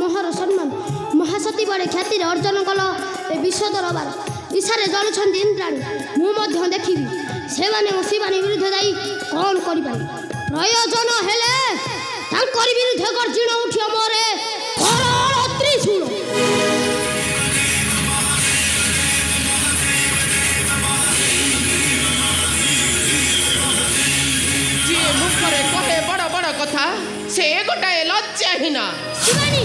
मोहर सम्मान महासती बड़े ख्याति अर्जन कल ए विश्व दरबार इशारे जलुछंती इंद्राणी मु देखी से शिवानी विरुद्ध जाई कौन कर प्रयोजन हेले विरुद्ध गर्जन उठिया मोरे त्रिशूल जी मुखरे कहे बड़ बड़ कथा से गोटाए लज्जाहीन शिवानी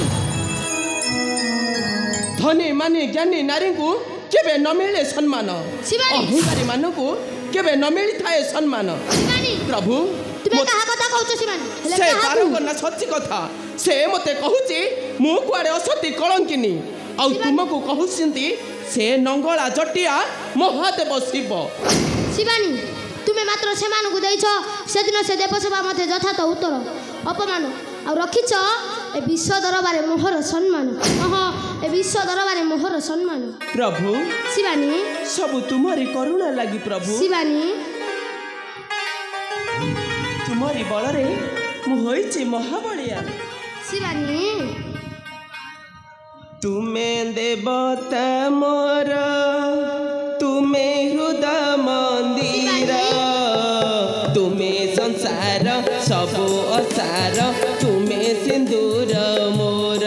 धनी मानी ज्ञानी नारी को केबे न मिले सम्मान अहंकारी मान को केबे न मिली थाए सम्मान प्रभु तुमे कहा कथा कहउछ शिवानी से बारंगना सच्ची कथा से मते कहूची मु कुआडे असती कलंकिनी आ तुमको कहउछंती से नंगला जटिया महादेव शिव शिवानी तुमे मात्र सेमान को देइछ सेदिन से देवसभा मते यथार्थ उत्तर अपमान आ रखिछ ए विश्व दरबारे मोहर सम्मान ए विश्व दरबारे मोहर सम्मान प्रभु शिवानी सब तुम्हारी करुणा लगी प्रभु शिवानी तुम्हारी बलरे मु होइछि महाबलिया शिवानी तुमे देवता मोर तुमे हृदय मंदिर तुमे संसार सब असार तुमे सिंदूर मोर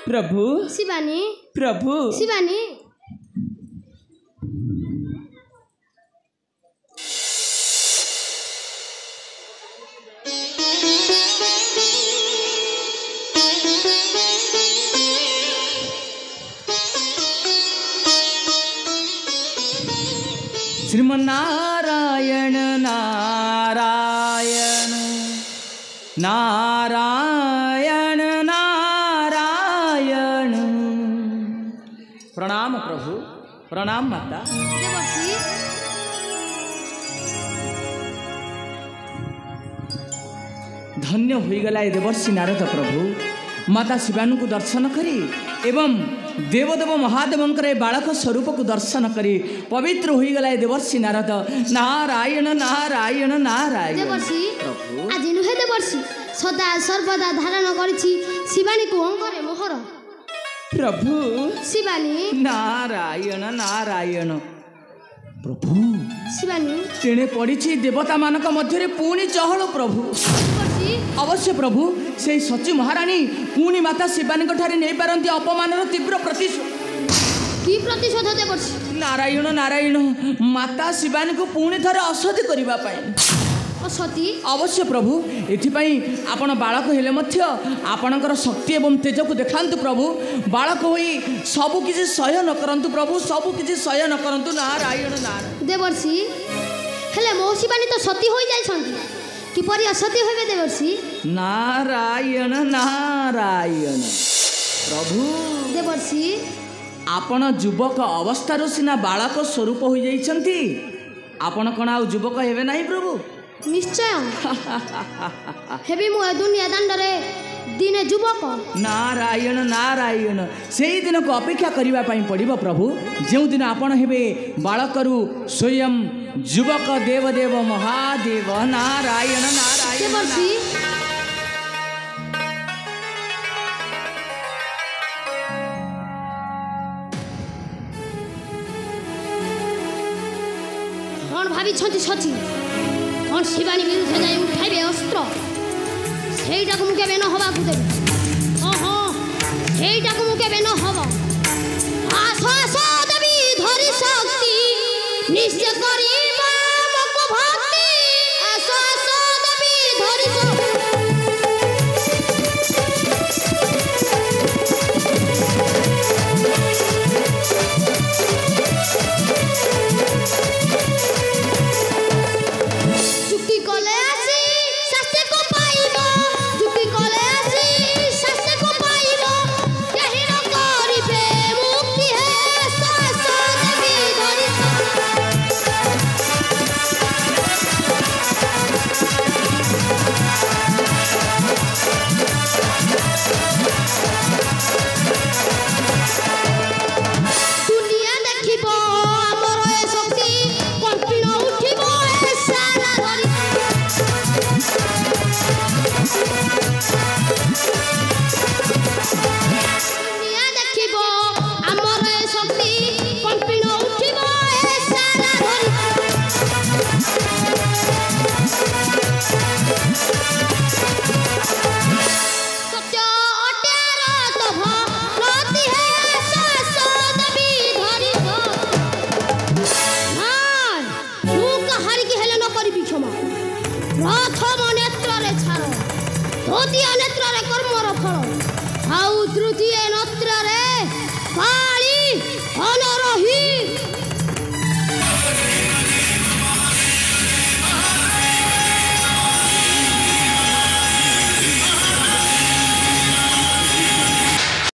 प्रभु शिवानी प्रभु शिवानी श्रीमन्नारायण नारायण नारायण नारायण। प्रणाम प्रभु, प्रणाम माता। ଧନ୍ୟ ହୋଇଗଲା ଏ ଦେବର୍ଷି ନାରଦ ପ୍ରଭୁ ମାତା ଶିବାନୀଙ୍କୁ ଦର୍ଶନ କରି ଏବଂ ଦେବଦେବ ମହାଦେବଙ୍କର ଏ ବାଳକ ସ୍ୱରୂପକୁ ଦର୍ଶନ କରି ପବିତ୍ର ହୋଇଗଲା ଏ ଦେବର୍ଷି ନାରଦ। ନାରାୟଣ ନାରାୟଣ ନାରାୟଣ। ଦେବର୍ଷି ପ୍ରଭୁ ଆଜି ନୁହେଁ ଦେବର୍ଷି ସଦା ସର୍ବଦା ଧାରଣ କରିଛି ଶିବାନୀକୁ ଅଙ୍ଗରେ ମୋହର। ପ୍ରଭୁ ଶିବାନୀ ନାରାୟଣ ନାରାୟଣ। ପ୍ରଭୁ ଶିବାନୀ ତେଣେ ପଡ଼ିଛି ଦେବତାମାନଙ୍କ ମଧ୍ୟରେ ପୁଣି ଚହଳ ପ୍ରଭୁ। ଦେବର୍ଷି ଅବଶ୍ୟ ପ୍ରଭୁ ସେହି ସଚୀ ମହାରାଣୀ ପୁଣି ମାତା ଶିବାନୀଙ୍କ ଠାରେ ନେଇପାରନ୍ତି ଅପମାନର ତୀବ୍ର ପ୍ରତିଶୋଧ। କି ପ୍ରତିଶୋଧ ଦେବର୍ଷି? ନାରାୟଣ ନାରାୟଣ ମାତା ଶିବାନୀକୁ ପୁଣି ଥରେ ଅସତୀ କରିବା ପାଇଁ। ଅସତୀ? ଅବଶ୍ୟ ପ୍ରଭୁ ଏଥିପାଇଁ ଆପଣ ବାଳକ ହେଲେ ମଧ୍ୟ ଆପଣଙ୍କର ଶକ୍ତି ଏବଂ ତେଜକୁ ଦେଖାନ୍ତୁ ପ୍ରଭୁ। ବାଳକ ହୋଇ ସବୁକିଛି ସହ୍ୟ ନ କରନ୍ତୁ ପ୍ରଭୁ, ସବୁକିଛି ସହ୍ୟ ନ କରନ୍ତୁ। ନାରାୟଣ ନାରାୟଣ। ଦେବର୍ଷି ହେଲେ ମୋ ଶିବାନୀ ତ ସତୀ ହୋଇଯାଇଛନ୍ତି, କିପରି ଅସତୀ ହେବେ ଦେବର୍ଷି? ନାରାୟଣ ନାରାୟଣ। ପ୍ରଭୁ ଦେବର୍ଷି ଆପଣ ଯୁବକ ଅବସ୍ଥାରୁ ସିନା ବାଳକ ସ୍ୱରୂପ ହୋଇଯାଇଛନ୍ତି, ଆପଣ କ'ଣ ଆଉ ଯୁବକ ହେବେ ନାହିଁ ପ୍ରଭୁ? ନିଶ୍ଚୟ ହେବି ମୁଁ ଏ ଦୁନିଆ ଦାଣ୍ଡରେ ଦିନେ ଯୁବକ। ନାରାୟଣ ନାରାୟଣ। ସେଇ ଦିନକୁ ଅପେକ୍ଷା କରିବା ପାଇଁ ପଡ଼ିବ ପ୍ରଭୁ, ଯେଉଁଦିନ ଆପଣ ହେବେ ବାଳକରୁ ସ୍ୱୟଂ ଯୁବକ ଦେବଦେବ ମହାଦେବ। ନାରାୟଣ ନାରାୟଣ। ଦେବର୍ଷି କ'ଣ ଭାବିଛନ୍ତି ସଚୀ? କ'ଣ ଶିବାନୀ ବିରୁଦ୍ଧରେ ଯାଇ ଉଠାଇବେ ଅସ୍ତ୍ର? ସେଇଟାକୁ ମୁଁ କେବେ ନ ହବାକୁ ଦେବି। ହଁ ସେଇଟାକୁ ମୁଁ କେବେ ନ ହବ। ଆସ ଆସ ଦେବି ଧରି ଶକ୍ତି ନିଶ୍ଚୟ କରିବା ଆମକୁ ଭକ୍ତି। ଆସ ଆସ ଦେବି ଧରି ଯୁକ୍ତି କଲେ ଆସି ଶାସ୍ତ୍ରକୁ ପାଇବ, ଯୁକ୍ତି କଲେ ଆସି ଶାସ୍ତ୍ରକୁ ପାଇବ, କେହି ନ କରିବେ ମୁକ୍ତି। ହେ ଆସ ଆସ ଦେବି ଧରି ଦୁନିଆ ଦେଖିବ ଆମର ଏ ଶକ୍ତି, କମ୍ପିଣ ଉଠିବ ଏ ସାରା ଧରି। ଦୁନିଆ ଦେଖିବ ଆମର ଏ ଶକ୍ତି, କମ୍ପିଣ ଉଠିବ ଏ ସାରା ଧରି। ସତ୍ୟ ଅଟ୍ୟାର ତଭ ପ୍ରତି। ହେ ଆସ ଆସ ଦେବି ଧରି ମୁଁ କାହାରିକି ହେଲେ ନ କରିବି କ୍ଷମା। ପ୍ରଥମ ନେତ୍ରରେ ଛାଡ଼, ଦ୍ୱିତୀୟ